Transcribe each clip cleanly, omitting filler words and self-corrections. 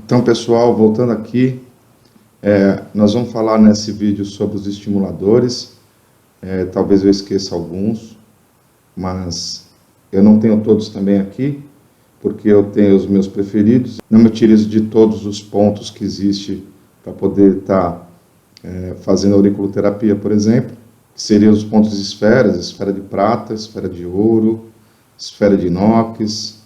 Então, pessoal, voltando aqui, nós vamos falar nesse vídeo sobre os estimuladores. Talvez eu esqueça alguns, mas eu não tenho todos também aqui, porque eu tenho os meus preferidos. Não me utilizo de todos os pontos que existe para poder estar fazendo auriculoterapia, por exemplo, que seriam os pontos de esferas, esfera de prata, esfera de ouro, esfera de inox,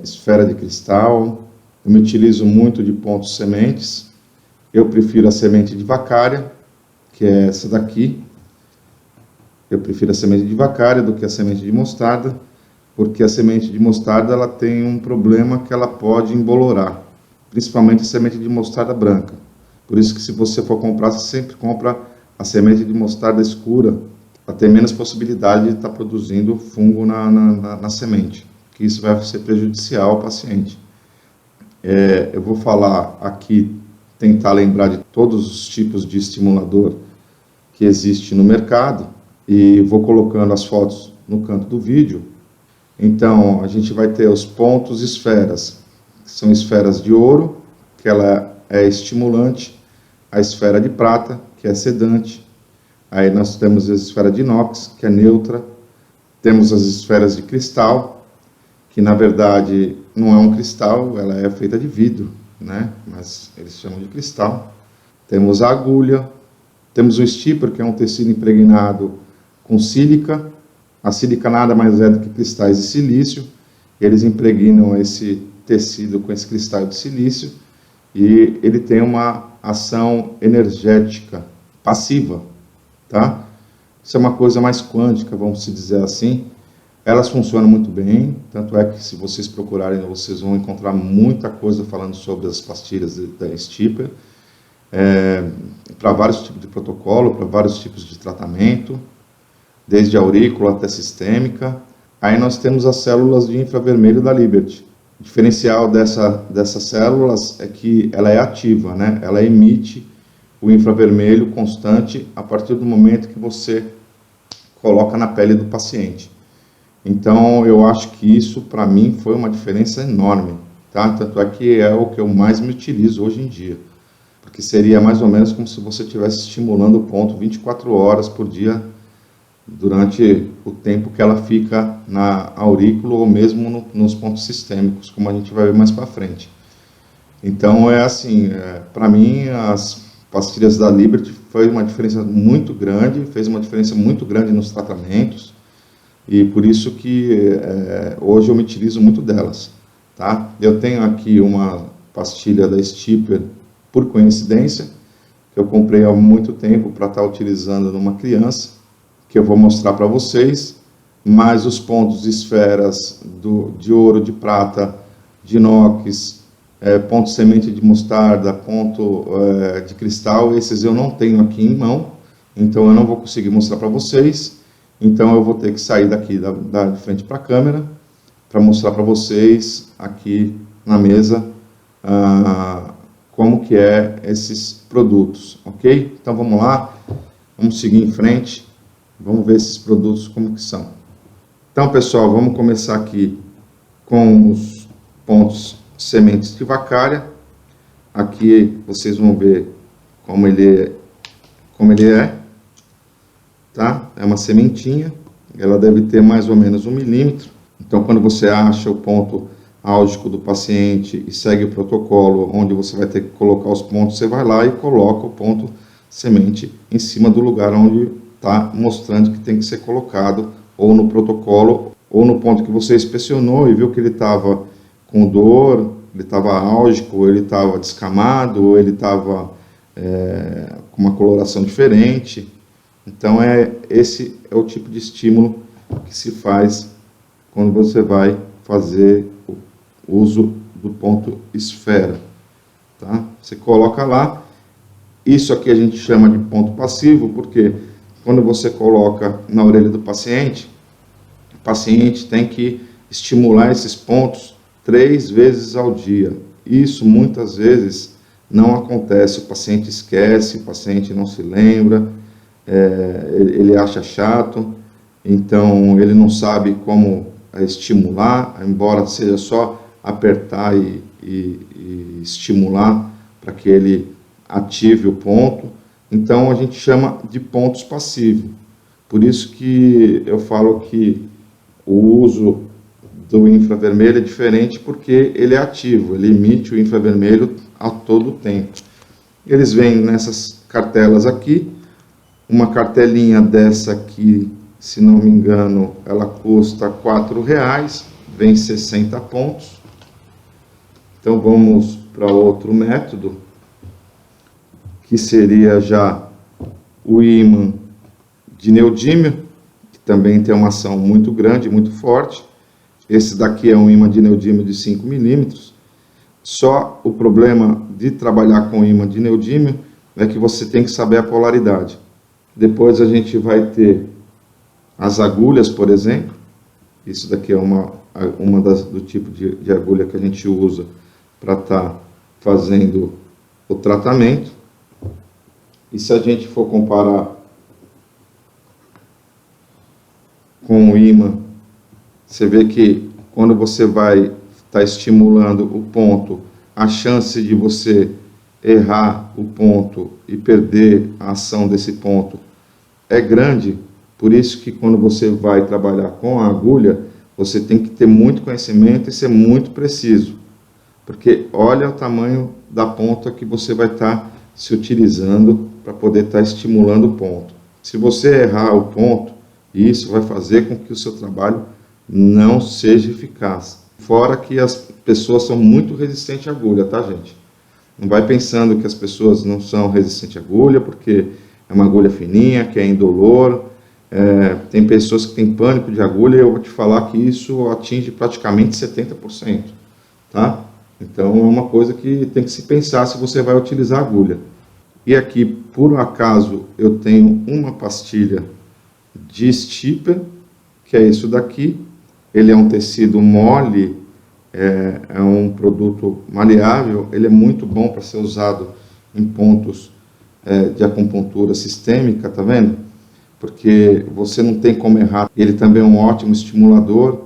esfera de cristal. Eu me utilizo muito de pontos sementes. Eu prefiro a semente de vacária, que é essa daqui. Eu prefiro a semente de vacária do que a semente de mostarda, porque a semente de mostarda ela tem um problema que ela pode embolorar, principalmente a semente de mostarda branca. Por isso que se você for comprar, você sempre compra a semente de mostarda escura, para ter menos possibilidade de estar produzindo fungo na semente, que isso vai ser prejudicial ao paciente. Eu vou falar aqui, tentar lembrar de todos os tipos de estimulador que existe no mercado, e vou colocando as fotos no canto do vídeo. Então, a gente vai ter os pontos esferas, que são esferas de ouro, que ela é estimulante, a esfera de prata, que é sedante, aí nós temos a esfera de inox, que é neutra, temos as esferas de cristal, que na verdade não é um cristal, ela é feita de vidro, né? Mas eles chamam de cristal. Temos a agulha, temos o stipper, que é um tecido impregnado com sílica. A sílica nada mais é do que cristais de silício. Eles impregnam esse tecido com esse cristal de silício e ele tem uma ação energética passiva, tá? Isso é uma coisa mais quântica, vamos dizer assim. Elas funcionam muito bem, tanto é que se vocês procurarem, vocês vão encontrar muita coisa falando sobre as pastilhas da stipper, para vários tipos de protocolo, para vários tipos de tratamento, desde aurícula até sistêmica. Aí nós temos as células de infravermelho da Liberty. O diferencial dessas células é que ela é ativa, né? Ela emite o infravermelho constante a partir do momento que você coloca na pele do paciente. Então, eu acho que isso, para mim, foi uma diferença enorme, tá? Tanto é que é o que eu mais me utilizo hoje em dia, porque seria mais ou menos como se você estivesse estimulando o ponto 24 horas por dia, durante o tempo que ela fica na aurícula ou mesmo nos pontos sistêmicos, como a gente vai ver mais para frente. Então, é assim, para mim, as pastilhas da Liberty foi uma diferença muito grande, fez uma diferença muito grande nos tratamentos, e por isso que hoje eu me utilizo muito delas, tá? Eu tenho aqui uma pastilha da stipper, por coincidência, que eu comprei há muito tempo para estar utilizando numa criança, que eu vou mostrar para vocês, mais os pontos esferas de ouro, de prata, de inox, ponto semente de mostarda, ponto de cristal. Esses eu não tenho aqui em mão, então eu não vou conseguir mostrar para vocês. Então eu vou ter que sair daqui de frente para a câmera para mostrar para vocês aqui na mesa como que é esses produtos, ok? Então vamos lá, vamos seguir em frente, vamos ver esses produtos como que são. Então, pessoal, vamos começar aqui com os pontos sementes de vacária. Aqui vocês vão ver como ele é. Tá? É uma sementinha, ela deve ter mais ou menos 1 milímetro. Então, quando você acha o ponto álgico do paciente e segue o protocolo, onde você vai ter que colocar os pontos, você vai lá e coloca o ponto semente em cima do lugar onde está mostrando que tem que ser colocado, ou no protocolo, ou no ponto que você inspecionou e viu que ele estava com dor, ele estava álgico, ele estava descamado, ou ele estava com uma coloração diferente. Então, esse é o tipo de estímulo que se faz quando você vai fazer o uso do ponto esfera. Tá? Você coloca lá. Isso aqui a gente chama de ponto passivo, porque quando você coloca na orelha do paciente, o paciente tem que estimular esses pontos 3 vezes ao dia. Isso muitas vezes não acontece, o paciente esquece, o paciente não se lembra, ele acha chato, então ele não sabe como estimular, embora seja só apertar e e estimular para que ele ative o ponto. Então a gente chama de pontos passivos. Por isso que eu falo que o uso do infravermelho é diferente, porque ele é ativo, ele emite o infravermelho a todo tempo. Eles vêm nessas cartelas aqui, uma cartelinha dessa aqui, se não me engano, ela custa R$4, vem 60 pontos. Então vamos para outro método, que seria já o ímã de neodímio, que também tem uma ação muito grande, muito forte. Esse daqui é um ímã de neodímio de 5 milímetros. Só o problema de trabalhar com ímã de neodímio é que você tem que saber a polaridade. Depois a gente vai ter as agulhas, por exemplo. Isso daqui é do tipo de agulha que a gente usa para estar fazendo o tratamento. E se a gente for comparar com o ímã, você vê que quando você vai estar estimulando o ponto, a chance de você errar o ponto e perder a ação desse ponto é grande. Por isso que quando você vai trabalhar com a agulha, você tem que ter muito conhecimento e ser muito preciso. Porque olha o tamanho da ponta que você vai estar se utilizando para poder estar estimulando o ponto. Se você errar o ponto, isso vai fazer com que o seu trabalho não seja eficaz. Fora que as pessoas são muito resistentes à agulha, tá, gente? Não vai pensando que as pessoas não são resistentes à agulha, porque é uma agulha fininha, que é indolor. Tem pessoas que têm pânico de agulha, e eu vou te falar que isso atinge praticamente 70%, tá? Então é uma coisa que tem que se pensar se você vai utilizar agulha. E aqui, por acaso, eu tenho uma pastilha de stipper, que é isso daqui. Ele é um tecido mole, é um produto maleável, ele é muito bom para ser usado em pontos de acupuntura sistêmica, tá vendo? Porque você não tem como errar. Ele também é um ótimo estimulador,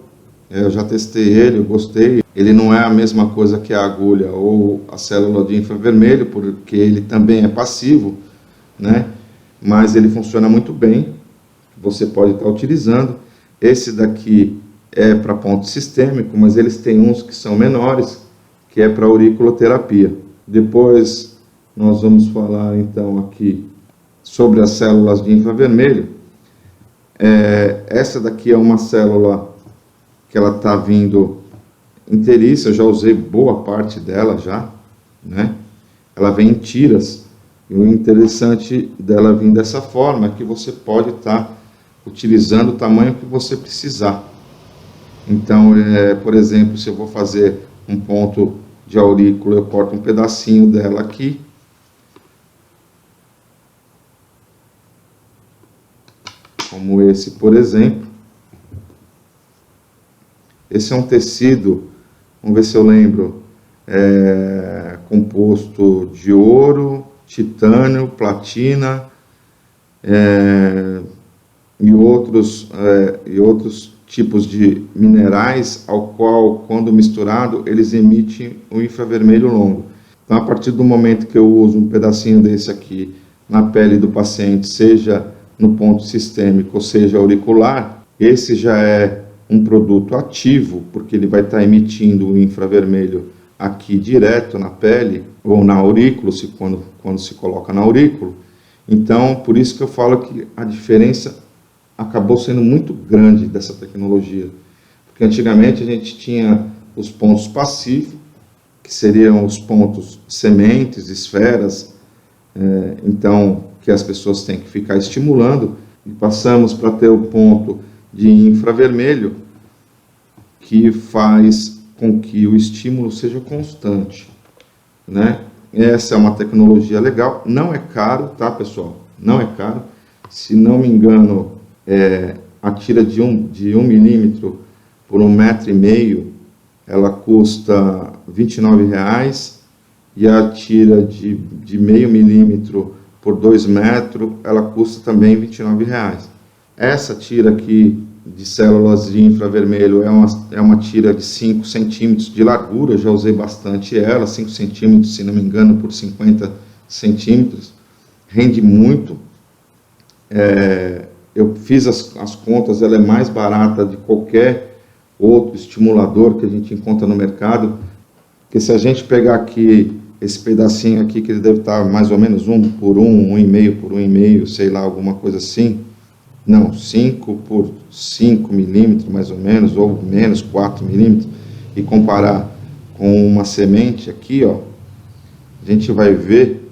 eu já testei ele, eu gostei. Ele não é a mesma coisa que a agulha ou a célula de infravermelho, porque ele também é passivo, né? Mas ele funciona muito bem, você pode estar utilizando. Esse daqui é para ponto sistêmico, mas eles têm uns que são menores, que é para auriculoterapia. Depois nós vamos falar então aqui sobre as células de infravermelho. Essa daqui é uma célula que ela está vindo inteiriça, eu já usei boa parte dela já, né? Ela vem em tiras, e o interessante dela vir dessa forma é que você pode estar utilizando o tamanho que você precisar. Então, por exemplo, se eu vou fazer um ponto de aurícula, eu corto um pedacinho dela aqui, como esse, por exemplo. Esse é um tecido, vamos ver se eu lembro, composto de ouro, titânio, platina e outros tipos de minerais, ao qual, quando misturado, eles emitem um infravermelho longo. Então, a partir do momento que eu uso um pedacinho desse aqui na pele do paciente, seja no ponto sistêmico ou seja auricular, esse já é um produto ativo, porque ele vai estar emitindo o infravermelho aqui direto na pele, ou na aurícula, quando se coloca na aurícula. Então, por isso que eu falo que a diferença acabou sendo muito grande dessa tecnologia. Porque antigamente a gente tinha os pontos passivos, que seriam os pontos sementes, esferas, então, que as pessoas têm que ficar estimulando, e passamos para ter o ponto de infravermelho, que faz com que o estímulo seja constante, né? Essa é uma tecnologia legal, não é caro, tá, pessoal? Não é caro. Se não me engano, a tira de 1 milímetro por 1,5 metro, ela custa R$29, e a tira de 0,5 milímetro por 2 metros, ela custa também R$29. Essa tira aqui de células de infravermelho é uma tira de 5 centímetros de largura, eu já usei bastante ela, 5 centímetros, se não me engano, por 50 centímetros, rende muito. Eu fiz as contas, ela é mais barata de qualquer outro estimulador que a gente encontra no mercado, porque se a gente pegar aqui, esse pedacinho aqui, que ele deve estar mais ou menos 1 por 1, 1,5 por 1,5, sei lá, alguma coisa assim, não, 5 por 5 milímetros, mais ou menos, ou menos, 4 milímetros, e comparar com uma semente aqui, ó, a gente vai ver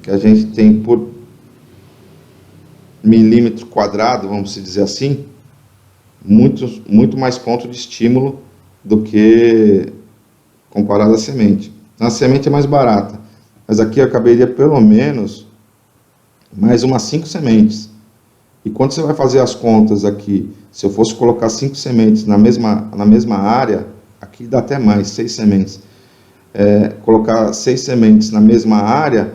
que a gente tem por milímetro quadrado, vamos dizer assim, muito mais ponto de estímulo do que comparado à semente. Então, a semente é mais barata, mas aqui eu caberia pelo menos mais umas 5 sementes. E quando você vai fazer as contas aqui, se eu fosse colocar 5 sementes na mesma área, aqui dá até mais, 6 sementes. Colocar 6 sementes na mesma área,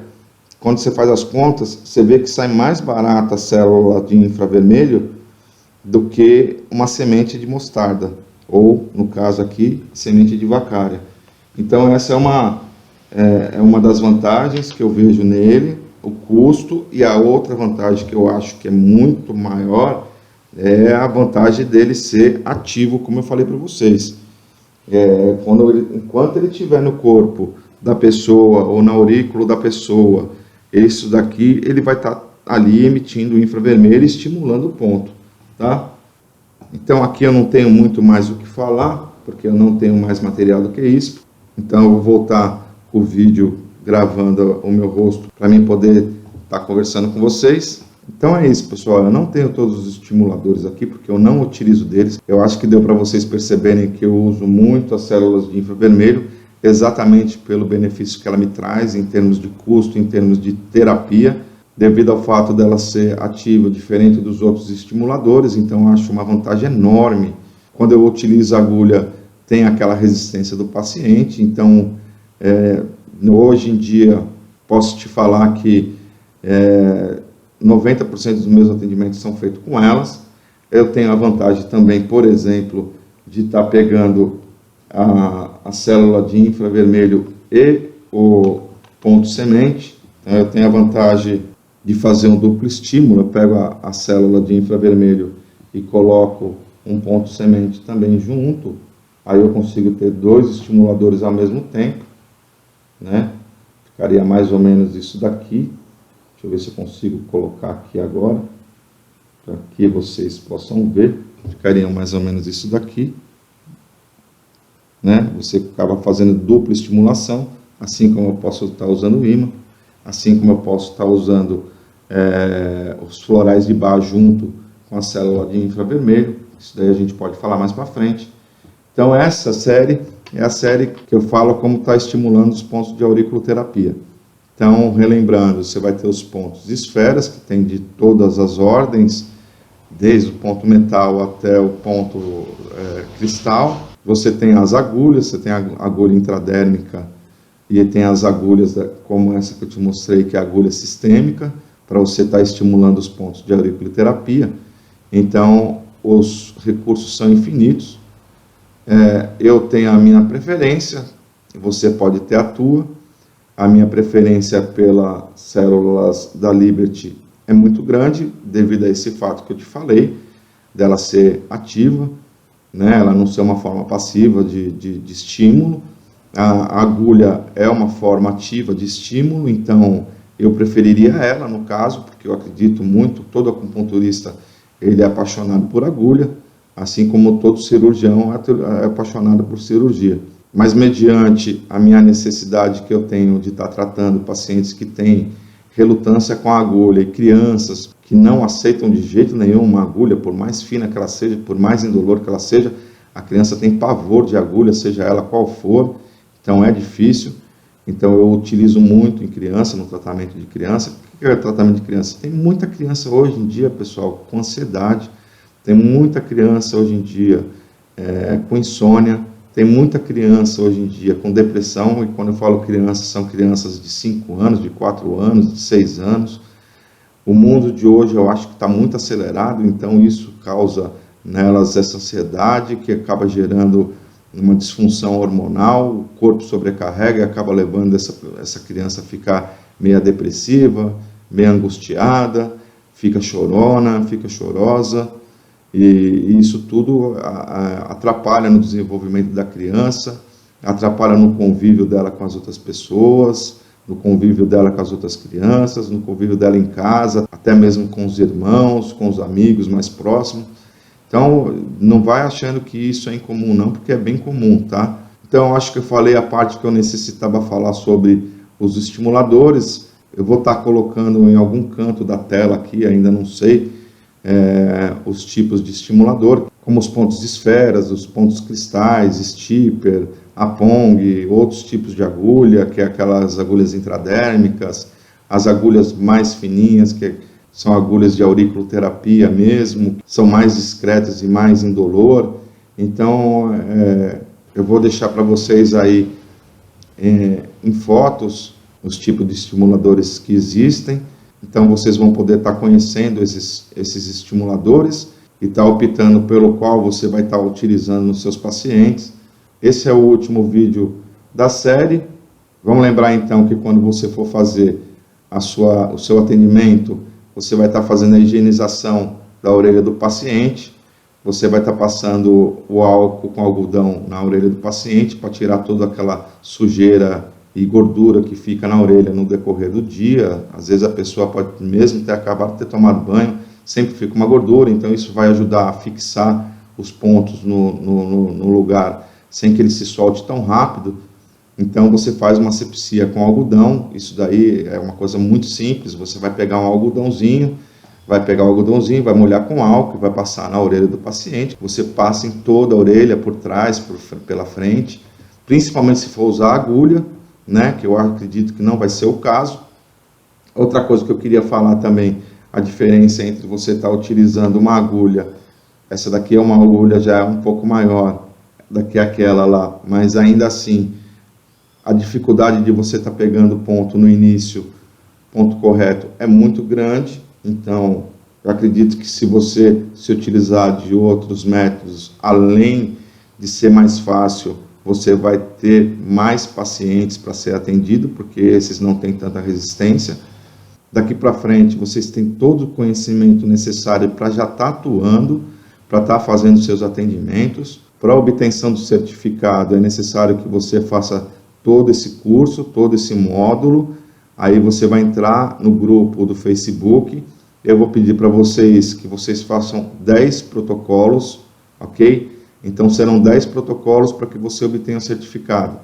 quando você faz as contas, você vê que sai mais barata a célula de infravermelho do que uma semente de mostarda, ou, no caso aqui, semente de vacária. Então, essa é uma das vantagens que eu vejo nele, o custo, e a outra vantagem que eu acho que é muito maior é a vantagem dele ser ativo, como eu falei para vocês. Enquanto ele estiver no corpo da pessoa ou na aurícula da pessoa, isso daqui ele vai estar ali emitindo o infravermelho e estimulando o ponto, tá? Então aqui eu não tenho muito mais o que falar, porque eu não tenho mais material do que isso. Então eu vou voltar o vídeo gravando o meu rosto para mim poder estar conversando com vocês. Então é isso, pessoal, eu não tenho todos os estimuladores aqui porque eu não utilizo deles. Eu acho que deu para vocês perceberem que eu uso muito as células de infravermelho, exatamente pelo benefício que ela me traz em termos de custo, em termos de terapia, devido ao fato dela ser ativa, diferente dos outros estimuladores. Então eu acho uma vantagem enorme. Quando eu utilizo a agulha, tem aquela resistência do paciente. Então hoje em dia posso te falar que 90% dos meus atendimentos são feitos com elas. Eu tenho a vantagem também, por exemplo, de estar pegando a célula de infravermelho e o ponto semente. Então, eu tenho a vantagem de fazer um duplo estímulo. Eu pego a célula de infravermelho e coloco um ponto semente também junto. Aí eu consigo ter 2 estimuladores ao mesmo tempo, né? Ficaria mais ou menos isso daqui. Deixa eu ver se eu consigo colocar aqui agora, para que vocês possam ver. Ficaria mais ou menos isso daqui, né? Você acaba fazendo dupla estimulação, assim como eu posso estar usando o ímã, assim como eu posso estar usando os florais de Bach junto com a célula de infravermelho. Isso daí a gente pode falar mais para frente. Então essa série é a série que eu falo como está estimulando os pontos de auriculoterapia. Então, relembrando, você vai ter os pontos esferas, que tem de todas as ordens, desde o ponto metal até o ponto cristal. Você tem as agulhas, você tem a agulha intradérmica e tem as agulhas como essa que eu te mostrei, que é a agulha sistêmica, para você estar estimulando os pontos de auriculoterapia. Então, os recursos são infinitos. Eu tenho a minha preferência, você pode ter a tua. A minha preferência pelas células da Liberty é muito grande, devido a esse fato que eu te falei, dela ser ativa, né? Ela não ser uma forma passiva de estímulo. A agulha é uma forma ativa de estímulo, então eu preferiria ela, no caso, porque eu acredito muito, todo acupunturista ele é apaixonado por agulha, assim como todo cirurgião é apaixonado por cirurgia. Mas mediante a minha necessidade que eu tenho de estar tratando pacientes que têm relutância com a agulha e crianças que não aceitam de jeito nenhum uma agulha, por mais fina que ela seja, por mais indolor que ela seja, a criança tem pavor de agulha, seja ela qual for, então é difícil. Então eu utilizo muito em criança, no tratamento de criança. O que é tratamento de criança? Tem muita criança hoje em dia, pessoal, com ansiedade, tem muita criança hoje em dia com insônia, tem muita criança hoje em dia com depressão, e quando eu falo criança, são crianças de 5 anos, de 4 anos, de 6 anos. O mundo de hoje eu acho que está muito acelerado, então isso causa nelas essa ansiedade que acaba gerando uma disfunção hormonal, o corpo sobrecarrega e acaba levando essa criança a ficar meio depressiva, meio angustiada, fica chorona, fica chorosa, e isso tudo atrapalha no desenvolvimento da criança, atrapalha no convívio dela com as outras pessoas, no convívio dela com as outras crianças, no convívio dela em casa, até mesmo com os irmãos, com os amigos mais próximos. Então, não vai achando que isso é incomum não, porque é bem comum, tá? Então, acho que eu falei a parte que eu necessitava falar sobre os estimuladores. Eu vou estar colocando em algum canto da tela aqui, ainda não sei, os tipos de estimulador, como os pontos de esferas, os pontos cristais, stipper, a pong, outros tipos de agulha, que é aquelas agulhas intradérmicas, as agulhas mais fininhas, que são agulhas de auriculoterapia mesmo, são mais discretas e mais indolor. Então, eu vou deixar para vocês aí em fotos os tipos de estimuladores que existem. Então, vocês vão poder estar conhecendo esses estimuladores e estar optando pelo qual você vai estar utilizando nos seus pacientes. Esse é o último vídeo da série. Vamos lembrar então que quando você for fazer o seu atendimento, você vai estar fazendo a higienização da orelha do paciente, você vai estar passando o álcool com algodão na orelha do paciente para tirar toda aquela sujeira e gordura que fica na orelha no decorrer do dia. Às vezes a pessoa pode mesmo ter acabado de ter tomado banho, sempre fica uma gordura, então isso vai ajudar a fixar os pontos no lugar sem que ele se solte tão rápido. Então você faz uma asepsia com algodão. Isso daí é uma coisa muito simples. Você vai pegar um algodãozinho, vai molhar com álcool e vai passar na orelha do paciente. Você passa em toda a orelha, por trás, pela frente, principalmente se for usar agulha, né, que eu acredito que não vai ser o caso. Outra coisa que eu queria falar também, a diferença entre você estar utilizando uma agulha, essa daqui é uma agulha já um pouco maior do que aquela lá, mas ainda assim, a dificuldade de você estar pegando ponto no início, ponto correto, é muito grande. Então, eu acredito que se você se utilizar de outros métodos, além de ser mais fácil, você vai ter mais pacientes para ser atendido, porque esses não têm tanta resistência. Daqui para frente, vocês têm todo o conhecimento necessário para já estar atuando, para estar fazendo seus atendimentos. Para a obtenção do certificado, é necessário que você faça todo esse curso, todo esse módulo. Aí você vai entrar no grupo do Facebook. Eu vou pedir para vocês que vocês façam 10 protocolos, ok? Então serão 10 protocolos para que você obtenha o certificado.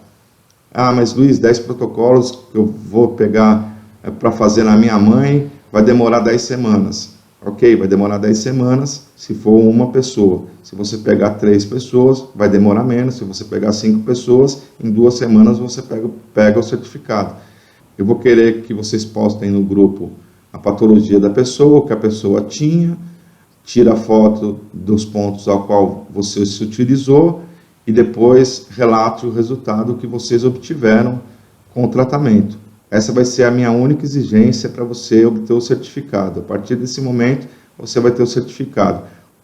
Ah, mas Luiz, 10 protocolos que eu vou pegar para fazer na minha mãe, vai demorar 10 semanas. Ok, vai demorar 10 semanas se for uma pessoa. Se você pegar 3 pessoas, vai demorar menos. Se você pegar 5 pessoas, em 2 semanas você pega o certificado. Eu vou querer que vocês postem no grupo a patologia da pessoa, o que a pessoa tinha, tira a foto dos pontos ao qual você se utilizou e depois relate o resultado que vocês obtiveram com o tratamento. Essa vai ser a minha única exigência para você obter o certificado. A partir desse momento, você vai ter o certificado.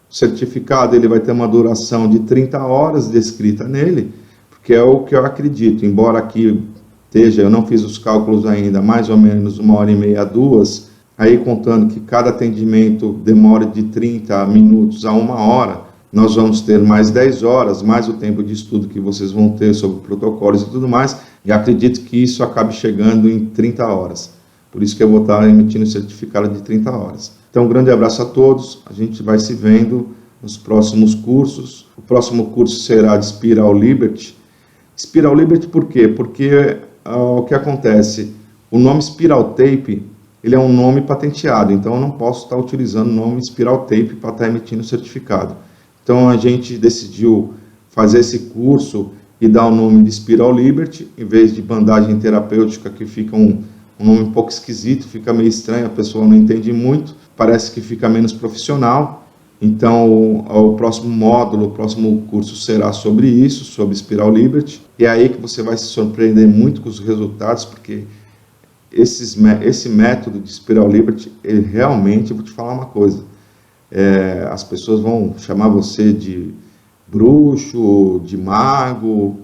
O certificado ele vai ter uma duração de 30 horas descrita nele, porque é o que eu acredito. Embora aqui esteja, eu não fiz os cálculos ainda, mais ou menos 1h30 a 2, aí contando que cada atendimento demora de 30 minutos a 1 hora, nós vamos ter mais 10 horas, mais o tempo de estudo que vocês vão ter sobre protocolos e tudo mais, e acredito que isso acabe chegando em 30 horas. Por isso que eu vou estar emitindo o certificado de 30 horas. Então, um grande abraço a todos, a gente vai se vendo nos próximos cursos. O próximo curso será de Spiral Liberty. Spiral Liberty por quê? Porque o que acontece? O nome Spiral Tape, ele é um nome patenteado, então eu não posso estar utilizando o nome Spiral Tape para estar emitindo o certificado. Então a gente decidiu fazer esse curso e dar o nome de Spiral Liberty, em vez de bandagem terapêutica, que fica um nome um pouco esquisito, fica meio estranho, a pessoa não entende muito, parece que fica menos profissional. Então o próximo módulo, o próximo curso será sobre isso, sobre Spiral Liberty, e é aí que você vai se surpreender muito com os resultados, porque esse método de Spiral Liberty, ele realmente, eu vou te falar uma coisa, as pessoas vão chamar você de bruxo, de mago,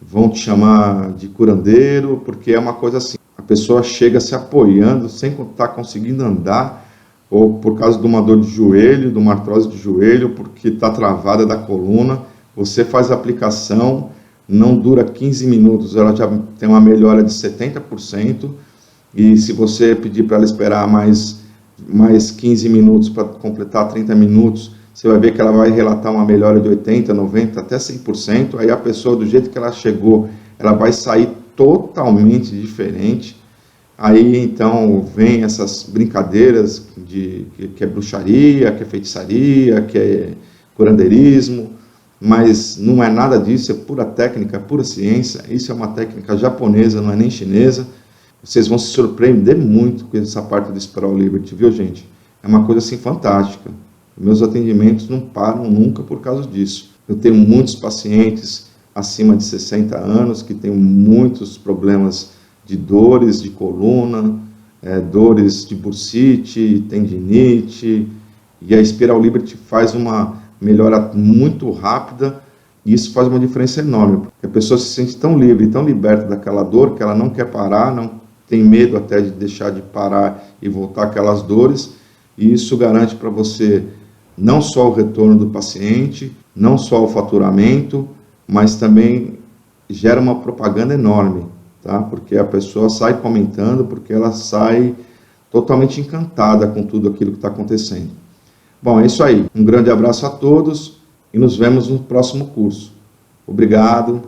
vão te chamar de curandeiro, porque é uma coisa assim, a pessoa chega se apoiando sem estar conseguindo andar, ou por causa de uma dor de joelho, de uma artrose de joelho, porque está travada da coluna, você faz a aplicação, não dura 15 minutos, ela já tem uma melhora de 70%, e se você pedir para ela esperar mais 15 minutos para completar 30 minutos, você vai ver que ela vai relatar uma melhora de 80%, 90%, até 100%, aí a pessoa, do jeito que ela chegou, ela vai sair totalmente diferente. Aí então vem essas brincadeiras que é bruxaria, que é feitiçaria, que é curandeirismo, mas não é nada disso, é pura técnica, pura ciência. Isso é uma técnica japonesa, não é nem chinesa. Vocês vão se surpreender muito com essa parte do Spiral Liberty, viu, gente? É uma coisa assim fantástica. Meus atendimentos não param nunca por causa disso. Eu tenho muitos pacientes acima de 60 anos que têm muitos problemas de dores de coluna, dores de bursite, tendinite, e a Spiral Liberty faz uma melhora muito rápida, e isso faz uma diferença enorme, porque a pessoa se sente tão livre, tão liberta daquela dor, que ela não quer parar, não tem medo até de deixar de parar e voltar aquelas dores, e isso garante para você não só o retorno do paciente, não só o faturamento, mas também gera uma propaganda enorme, tá? Porque a pessoa sai comentando, porque ela sai totalmente encantada com tudo aquilo que está acontecendo. Bom, é isso aí. Um grande abraço a todos e nos vemos no próximo curso. Obrigado.